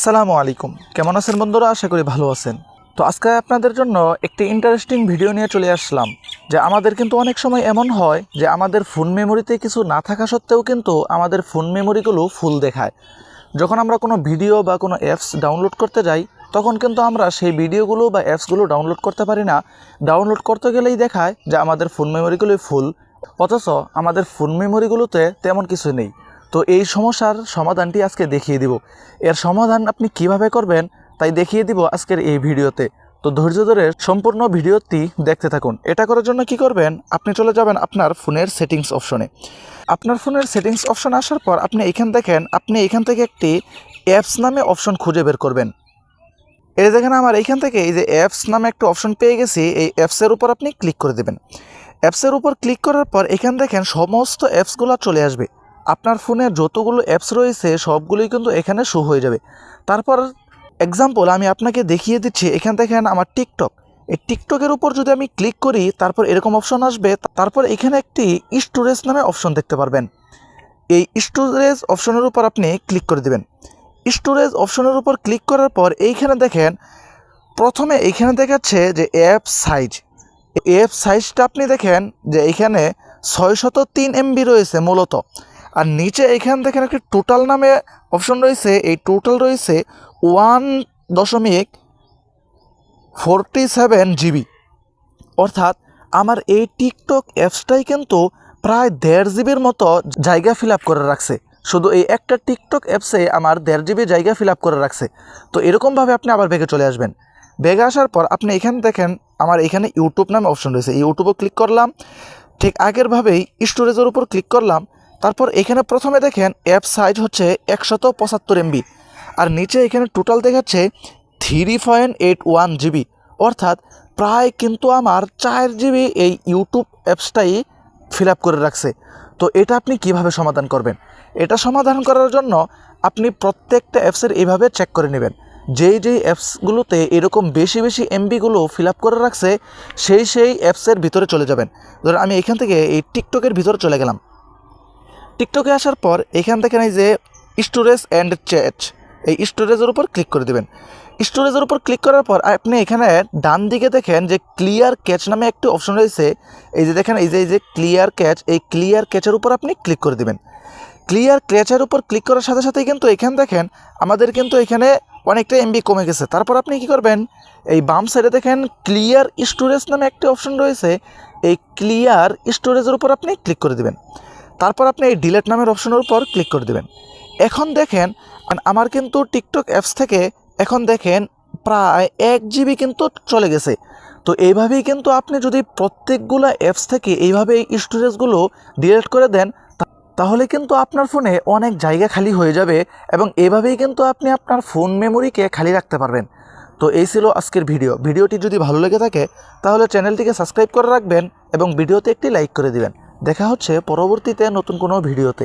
আসসালামু আলাইকুম। কেমন আছেন বন্ধুরা? আশা করি ভালো আছেন। তো আজকে আপনাদের জন্য একটি ইন্টারেস্টিং ভিডিও নিয়ে চলে আসলাম যে আমাদের কিন্তু অনেক সময় এমন হয় যে আমাদের ফোন মেমোরিতে কিছু না থাকা সত্ত্বেও কিন্তু আমাদের ফোন মেমোরিগুলো ফুল দেখায়। যখন আমরা কোনো ভিডিও বা কোনো অ্যাপস ডাউনলোড করতে যাই তখন কিন্তু আমরা সেই ভিডিওগুলো বা অ্যাপসগুলো ডাউনলোড করতে পারি না। ডাউনলোড করতে গেলেই দেখায় যে আমাদের ফোন মেমোরিগুলোই ফুল, অথচ আমাদের ফোন মেমোরিগুলোতে তেমন কিছু নেই। তো এই সমস্যার সমাধানটি আজকে দেখিয়ে দিব। এর সমাধান আপনি কিভাবে করবেন তাই দেখিয়ে দিব আজকের এই ভিডিওতে। তো ধৈর্য ধরে সম্পূর্ণ ভিডিওটি দেখতে থাকুন। এটা করার জন্য কি করবেন, আপনি চলে যাবেন আপনার ফোনের সেটিংস অপশনে। আপনার ফোনের সেটিংস অপশন আসার পর আপনি এখান থেকে একটি অ্যাপস নামে অপশন খুঁজে বের করবেন। এই দেখেন আমার এইখান থেকে এই যে অ্যাপস নামে একটা অপশন পেয়ে গেছি, এই অ্যাপসের উপর আপনি ক্লিক করে দেবেন। অ্যাপসের উপর ক্লিক করার পর এখান দেখেন সমস্ত অ্যাপসগুলো চলে আসবে। আপনার ফোনে যতগুলো অ্যাপস রয়েছে সবগুলোই কিন্তু এখানে শো হয়ে যাবে। তারপর এক্সাম্পল আমি আপনাকে দেখিয়ে দিচ্ছি। এখান দেখেন আমার টিকটক, এই টিকটকের উপর যদি আমি ক্লিক করি তারপর এরকম অপশন আসবে। তারপর এখানে একটি স্টোরেজ নামে অপশন দেখতে পারবেন। এই স্টোরেজ অপশনের উপর আপনি ক্লিক করে দেবেন। স্টোরেজ অপশনের উপর ক্লিক করার পর এইখানে দেখেন প্রথমে এইখানে দেখাচ্ছে যে অ্যাপ সাইজ। অ্যাপ সাইজটা আপনি দেখেন যে এইখানে 603 MB রয়েছে মূলত। আর নিচে এইখান দেখেন একটি টোটাল নামে অপশন রয়েছে, এই টোটাল রয়েছে 1.47 GB। অর্থাৎ আমার এই টিকটক অ্যাপসটাই কিন্তু প্রায় 1.5 জিবির মতো জায়গা ফিল আপ করে রাখছে। শুধু এই একটা টিকটক অ্যাপসে আমার 1.5 জিবি জায়গা ফিল আপ করে রাখছে। তো এরকমভাবে আপনি আবার ব্যাগে চলে আসবেন। ব্যাগে আসার পর আপনি এখানে দেখেন আমার এখানে ইউটিউব নামে অপশন রয়েছে, ইউটিউবও ক্লিক করলাম। ঠিক আগেরভাবেই স্টোরেজের উপর ক্লিক করলাম। তারপর এখানে প্রথমে দেখেন অ্যাপ সাইজ হচ্ছে 175 MB। আর নিচে এখানে টোটাল দেখাচ্ছে 3.81 GB। অর্থাৎ প্রায় কিন্তু আমার 4 GB এই ইউটিউব অ্যাপসটাই ফিল আপ করে রাখছে। তো এটা আপনি কিভাবে সমাধান করবেন? এটা সমাধান করার জন্য আপনি প্রত্যেকটা অ্যাপসের এইভাবে চেক করে নেবেন। যেই অ্যাপসগুলোতে এরকম বেশি এমবিগুলো ফিল আপ করে রাখছে সেই অ্যাপসের ভিতরে চলে যাবেন। ধরুন আমি এখান থেকে এই টিকটকের ভিতরে চলে গেলাম। টিকটকে আসার পর এখান থেকে এই যে স্টোরেজ অ্যান্ড চ্যাট, এই স্টোরেজের উপর ক্লিক করে দেবেন। স্টোরেজের উপর ক্লিক করার পর আপনি এখানে ডান দিকে দেখেন যে ক্লিয়ার ক্যাচ নামে একটি অপশন রয়েছে। এই যে দেখেন এই যে ক্লিয়ার ক্যাচ, এই ক্লিয়ার ক্যাচের উপর আপনি ক্লিক করে দেবেন। ক্লিয়ার ক্যাচের উপর ক্লিক করার সাথে সাথেই কিন্তু এখানে দেখেন আমাদের কিন্তু এখানে অনেকটা এমবি কমে গেছে। তারপর আপনি কি করবেন, এই বাম সাইডে দেখেন ক্লিয়ার স্টোরেজ নামে একটি অপশন রয়েছে, এই ক্লিয়ার স্টোরেজের উপর আপনি ক্লিক করে দেবেন। তারপর আপনি এই ডিলেট নামের অপশনের উপর ক্লিক করে দেবেন। এখন দেখেন আমার কিন্তু টিকটক অ্যাপস থেকে এখন দেখেন প্রায় 1 GB কিন্তু চলে গেছে। তো এইভাবেই কিন্তু আপনি যদি প্রত্যেকগুলো অ্যাপস থেকে এইভাবে এই স্টোরেজগুলো ডিলিট করে দেন তাহলে কিন্তু আপনার ফোনে অনেক জায়গা খালি হয়ে যাবে এবং এভাবেই কিন্তু আপনি আপনার ফোন মেমোরিকে খালি রাখতে পারবেন। তো এই ছিল আজকের ভিডিওটি যদি ভালো লেগে থাকে তাহলে চ্যানেলটিকে সাবস্ক্রাইব করে রাখবেন এবং ভিডিওতে একটি লাইক করে দিবেন। দেখা হচ্ছে পরবর্তীতে নতুন কোনো ভিডিওতে।